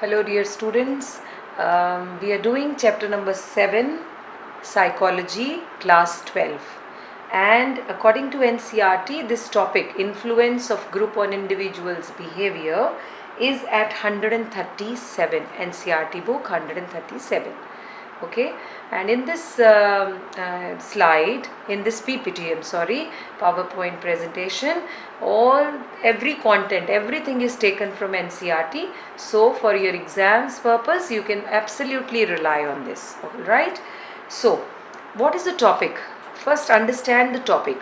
Hello dear students, we are doing chapter number 7, Psychology, class 12, and according to NCERT, this topic, influence of group on individuals' behavior, is at 137, NCERT book 137. Okay, and in this slide, in this PPT, PowerPoint presentation, every content, everything is taken from NCERT. So for your exams purpose, you can absolutely rely on this. All right. So what is the topic? First, understand the topic.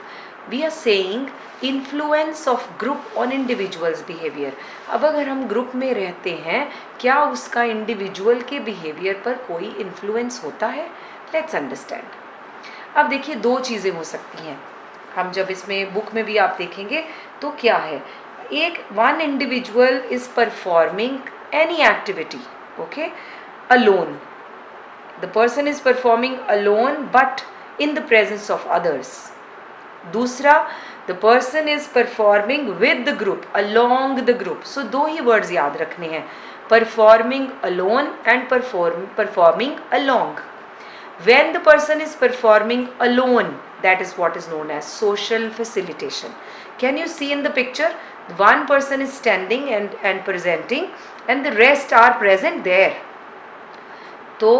We are saying influence of group on individuals behaviour. अब अगर हम group में रहते हैं, क्या उसका individual के behaviour पर कोई इन्फ्लुएंस होता है? Let's understand. अब देखिए, दो चीज़ें हो सकती हैं. हम जब इसमें बुक में भी आप देखेंगे तो क्या है, एक one individual is performing any activity, okay, alone. The person is performing alone but in the presence of others. दूसरा, the person is performing with the group, along the group. So दो ही words याद रखने हैं, performing alone and performing along. When the person is performing alone, that is what is known as social facilitation. Can you see in the picture? One person is standing and presenting and the rest are present there. तो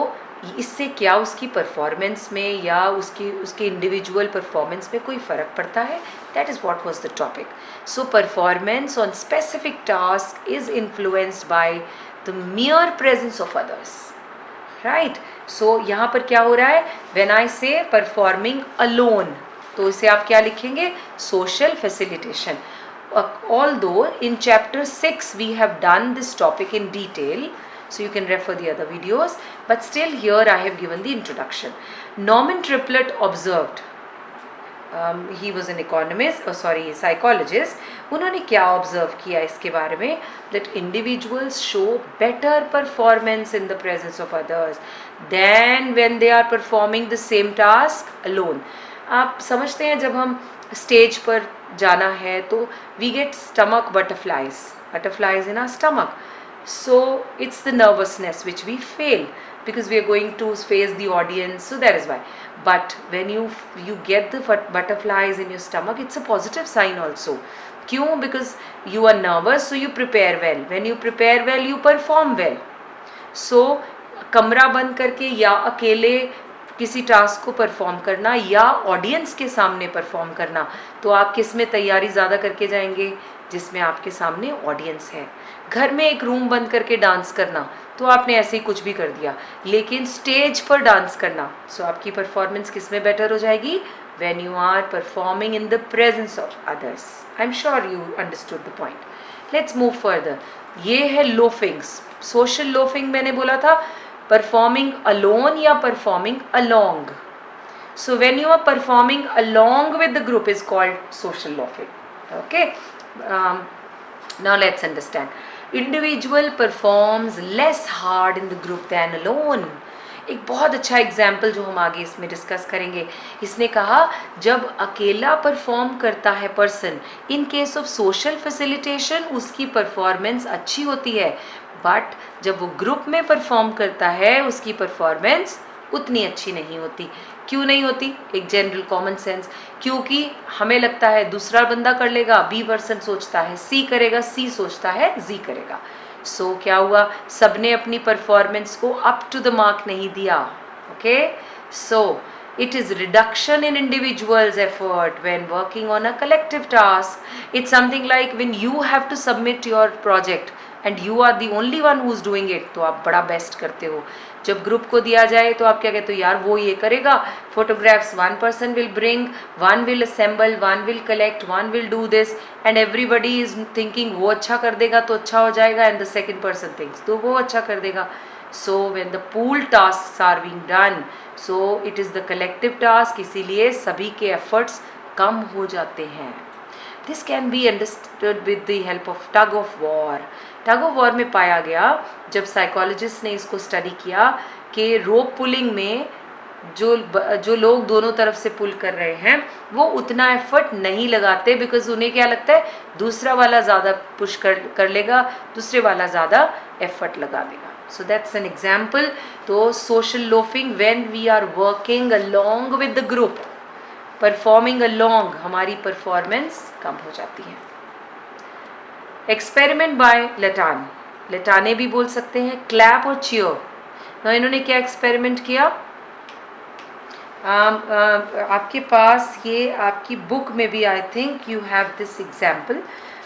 इससे क्या उसकी performance में या उसके individual performance में कोई फ़र्क पड़ता है? That is what was the topic. So performance on specific task is influenced by the mere presence of others, right. So यहाँ पर क्या हो रहा है, व्हेन आई से परफॉर्मिंग अलोन, तो इसे आप क्या लिखेंगे? Social facilitation. Although in chapter 6 we have done this topic in detail, so you can refer the other videos, but still here I have given the introduction. Norman Triplett observed, he was an psychologist. उन्होंने क्या observe किया इसके बारे में? that individuals show better performance in the presence of others than when they are performing the same task alone. आप समझते हैं, जब हम स्टेज पर जाना है तो we get stomach butterflies in our stomach. So it's the nervousness which we feel because we are going to face the audience, so that is why. But when you get the butterflies in your stomach, it's a positive sign also. क्यों? Because you are nervous, so you prepare well. When you prepare well, you perform well. So कमरा बंद करके या अकेले किसी task को perform करना या ऑडियंस के सामने परफॉर्म करना, तो आप किस में तैयारी ज़्यादा करके जाएंगे? जिसमें आपके सामने ऑडियंस है. घर में एक रूम बंद करके डांस करना, तो आपने ऐसे ही कुछ भी कर दिया. लेकिन स्टेज पर डांस करना, सो आपकी परफॉर्मेंस किस में बेटर हो जाएगी? When you are performing in the presence of others. I am sure you understood the point. Let's move further. ये है लोफिंग्स. सोशल लोफिंग मैंने बोला था, performing alone या performing along. So when you are performing along with the group is called social loafing. Okay. Now let's understand. Individual performs less hard in the group than alone. एक बहुत अच्छा example जो हम आगे इसमें discuss करेंगे. इसने कहा, जब अकेला परफॉर्म करता है person, in case of social facilitation उसकी परफॉर्मेंस अच्छी होती है, बट जब वो ग्रुप में परफॉर्म करता है उसकी परफॉर्मेंस उतनी अच्छी नहीं होती. क्यों नहीं होती? एक जनरल कॉमन सेंस. क्योंकि हमें लगता है दूसरा बंदा कर लेगा, बी पर्सन सोचता है सी करेगा, सी सोचता है जी करेगा. सो क्या हुआ? सबने अपनी परफॉर्मेंस को अप टू द मार्क नहीं दिया. Okay. So it is reduction in individual's effort when working on a collective task. It's something like when you have to submit your project and you are the only one who's doing it, तो आप बड़ा best करते हो. जब group को दिया जाए तो आप क्या कहते हो? यार वो ये करेगा, photographs one person will bring, one will assemble, one will collect, one will do this, and everybody is thinking वो अच्छा कर देगा तो अच्छा हो जाएगा, and the second person thinks तो वो अच्छा कर देगा. So when the pool tasks are being done, so it is the collective task, इसीलिए सभी के efforts कम हो जाते हैं. This can be understood with the help of tug of war. Tug of war में पाया गया, जब साइकोलॉजिस्ट ने इसको स्टडी किया, कि रोप पुलिंग में जो लोग दोनों तरफ से पुल कर रहे हैं वो उतना एफर्ट नहीं लगाते, बिकॉज उन्हें क्या लगता है दूसरा वाला ज़्यादा पुश कर लेगा, दूसरे वाला ज़्यादा एफर्ट लगा देगा. So that's an example. तो social loafing when we are working along with the group, performing along, हमारी परफॉर्मेंस कम हो जाती है. एक्सपेरिमेंट बाय लेटान, लेटाने भी बोल सकते हैं, क्लैप और चीयर. ना इन्होंने क्या एक्सपेरिमेंट किया, आपके पास ये आपकी बुक में भी I think you have this example.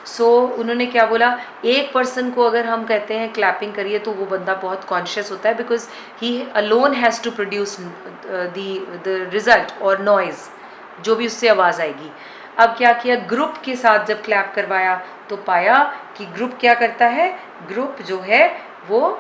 So उन्होंने क्या बोला, एक पर्सन को अगर हम कहते हैं क्लैपिंग करिए तो वो बंदा बहुत कॉन्शियस होता है, because he alone has to produce the result और नॉइज़, जो भी उससे आवाज़ आएगी. अब क्या किया, ग्रुप के साथ जब क्लैप करवाया तो पाया कि ग्रुप क्या करता है, ग्रुप जो है वो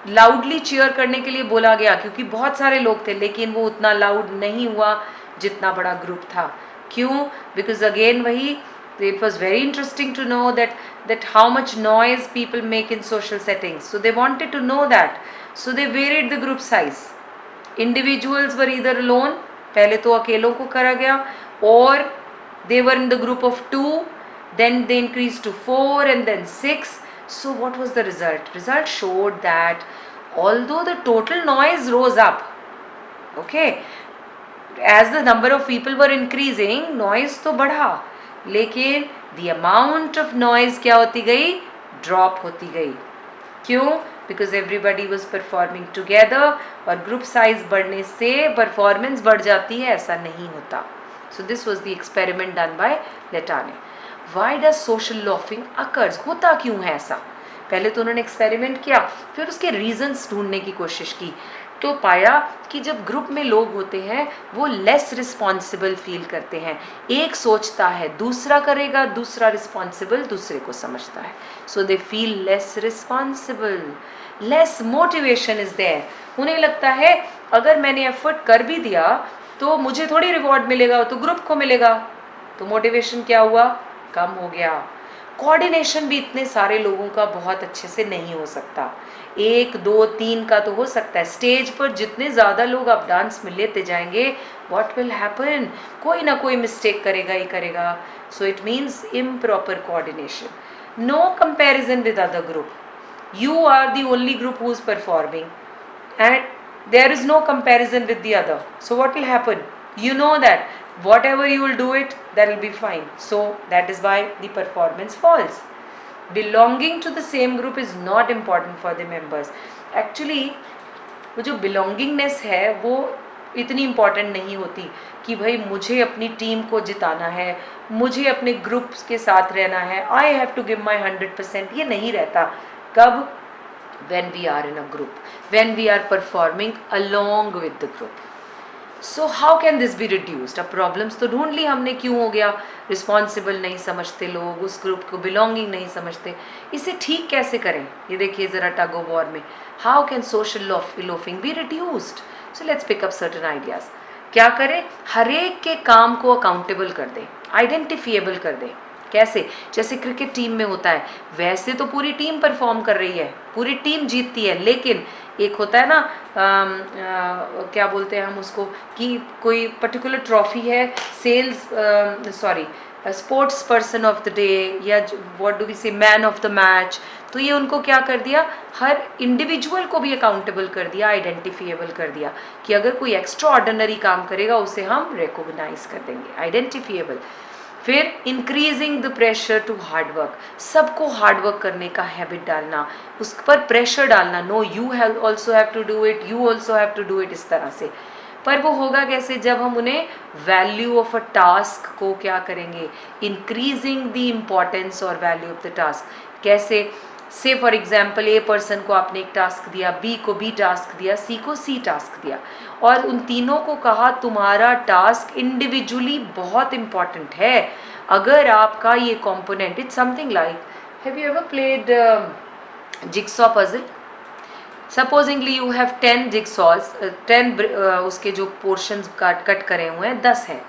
लाउडली चीयर करने के लिए बोला गया क्योंकि बहुत सारे लोग थे, लेकिन वो उतना लाउड नहीं हुआ जितना बड़ा ग्रुप था. क्यों, बिकॉज अगेन वही, it was very interesting to know that how much noise people make in social settings, so they wanted to know that, so they varied the group size. Individuals were either alone, पहले तो अकेलों को करा गया, और they were in the group of 2, then they increased to 4 and then 6. So what was the result? Result showed that although the total noise rose up, okay, as the number of people were increasing, noise तो बढ़ा, लेकिन the amount of noise क्या होती गई, drop होती गई. क्यों, because everybody was performing together, और ग्रुप साइज बढ़ने से परफॉर्मेंस बढ़ जाती है, ऐसा नहीं होता. So this was the experiment done by Latane. Why does social loafing occurs, होता क्यों है ऐसा. पहले तो उन्होंने एक्सपेरिमेंट किया, फिर उसके रीजंस ढूंढने की कोशिश की, तो पाया कि जब ग्रुप में लोग होते हैं वो लेस रिस्पॉन्सिबल फील करते हैं. एक सोचता है दूसरा करेगा, दूसरा रिस्पॉन्सिबल दूसरे को समझता है, so they feel less responsible, less motivation is there. उन्हें लगता है अगर मैंने एफर्ट कर भी दिया तो मुझे थोड़ी रिवॉर्ड मिलेगा, तो ग्रुप को मिलेगा, तो मोटिवेशन क्या हुआ, कम हो गया. कोऑर्डिनेशन भी इतने सारे लोगों का बहुत अच्छे से नहीं हो सकता, 1 2 3 का तो हो सकता है. स्टेज पर जितने ज़्यादा लोग आप डांस में लेते जाएंगे, व्हाट विल हैपन, कोई ना कोई मिस्टेक करेगा ही करेगा. So it means improper coordination. No comparison with other group, you are the only group who is performing and there is no comparison with the other. So what will happen, you know that whatever you will do it, that will be fine. So that is why the performance falls. Belonging to the same group is not important for the members. Actually वो जो belongingness है वो इतनी important नहीं होती कि भाई मुझे अपनी टीम को जिताना है, मुझे अपने ग्रुप्स के साथ रहना है, I have to give my 100%. ये नहीं रहता. कब, when we are in a group, when we are performing along with the group. So how can this be reduced? अब प्रॉब्लम्स तो ढूंढ ली हमने, क्यों हो गया, रिस्पॉन्सिबल नहीं समझते लोग, उस ग्रुप को बिलोंगिंग नहीं समझते. इसे ठीक कैसे करें, ये देखिए ज़रा टग ऑफ वॉर में, how can social loafing be reduced. So let's pick up certain ideas. क्या करें, हर एक के काम को अकाउंटेबल कर दें, आइडेंटिफिएबल कर दें. कैसे, जैसे क्रिकेट टीम में होता है, वैसे तो पूरी टीम परफॉर्म कर रही है, पूरी टीम जीतती है, लेकिन एक होता है ना क्या बोलते हैं हम उसको, कि कोई पर्टिकुलर ट्रॉफी है, sales sports person of the day, या what do we say, man of the match. तो ये उनको क्या कर दिया, हर इंडिविजुअल को भी अकाउंटेबल कर दिया, आइडेंटिफिएबल कर दिया, कि अगर कोई एक्स्ट्रा ऑर्डिनरी काम करेगा उसे हम रिकॉग्नाइज कर देंगे, आइडेंटिफिएबल. फिर increasing the pressure to hard work, सबको हार्ड वर्क करने का हैबिट डालना, उस पर प्रेशर डालना, no you have also have to do it, you also have to do it, इस तरह से. पर वो होगा कैसे, जब हम उन्हें वैल्यू ऑफ अ टास्क को क्या करेंगे, इंक्रीजिंग द इम्पॉर्टेंस और वैल्यू ऑफ द टास्क. कैसे, से फॉर एग्जाम्पल ए पर्सन को आपने एक टास्क दिया, बी को बी टास्क दिया, सी को सी टास्क दिया, और उन तीनों को कहा तुम्हारा टास्क इंडिविजुअली बहुत इम्पॉर्टेंट है. अगर आपका ये component, it's something like, have you ever played jigsaw puzzle. Supposedly you have 10 जिक्सॉज, 10 उसके जो पोर्शंस कट करे हुए हैं 10 हैं.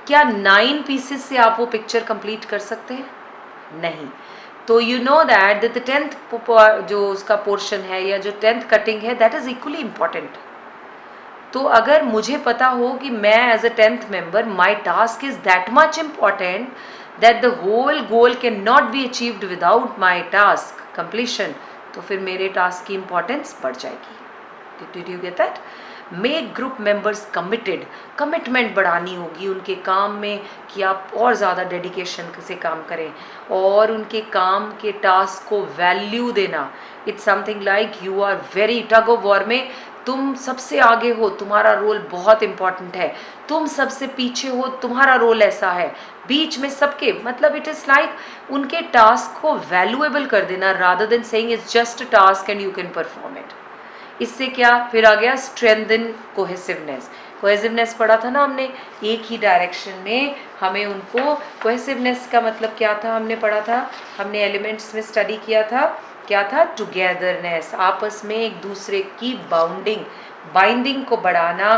क्या 9 पीसेस से आप वो पिक्चर कंप्लीट कर सकते हैं? नहीं. तो you know that the 10th जो उसका पोर्शन है या जो 10th कटिंग है, दैट इज इक्वली इम्पॉर्टेंट. तो अगर मुझे पता हो कि मैं as a 10th member my task is that much important that the whole goal can not be achieved without my task completion, तो फिर मेरे टास्क की इंपॉर्टेंस बढ़ जाएगी. Did you get that? Make group members committed, commitment बढ़ानी होगी उनके काम में कि आप और ज़्यादा डेडिकेशन से काम करें और उनके काम के टास्क को वैल्यू देना. It's something like you are very tug of war में तुम सबसे आगे हो, तुम्हारा रोल बहुत इंपॉर्टेंट है, तुम सबसे पीछे हो, तुम्हारा रोल ऐसा है, बीच में सबके, मतलब इट इज़ लाइक उनके टास्क को वैल्यूएबल कर देना rather than saying it's just a task and you can perform it. इससे क्या फिर आ गया स्ट्रेंथन कोहेसिवनेस. कोहेसिवनेस पढ़ा था ना हमने, एक ही डायरेक्शन में हमें उनको, कोहेसिवनेस का मतलब क्या था हमने पढ़ा था, हमने एलिमेंट्स में स्टडी किया था, क्या था? टुगेदरनेस, आपस में एक दूसरे की बाइंडिंग को बढ़ाना,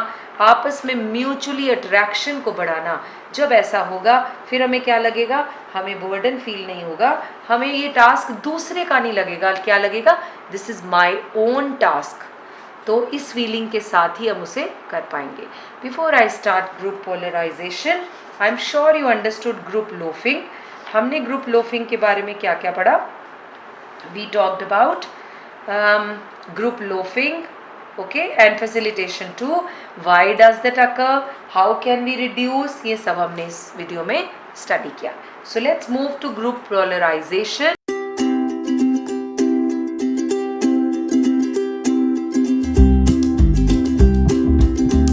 आपस में म्यूचुअली अट्रैक्शन को बढ़ाना. जब ऐसा होगा फिर हमें क्या लगेगा? हमें बर्डन फील नहीं होगा, हमें ये टास्क दूसरे का नहीं लगेगा. क्या लगेगा? This is my own task. तो इस फीलिंग के साथ ही हम उसे कर पाएंगे. Before I start group polarization, I am sure you understood group loafing. हमने ग्रुप लोफिंग के बारे में क्या क्या पढ़ा? We talked about group loafing, okay, and facilitation too. Why does that occur? How can we reduce? ये सब हमने इस वीडियो में स्टडी किया. So let's move to group polarization.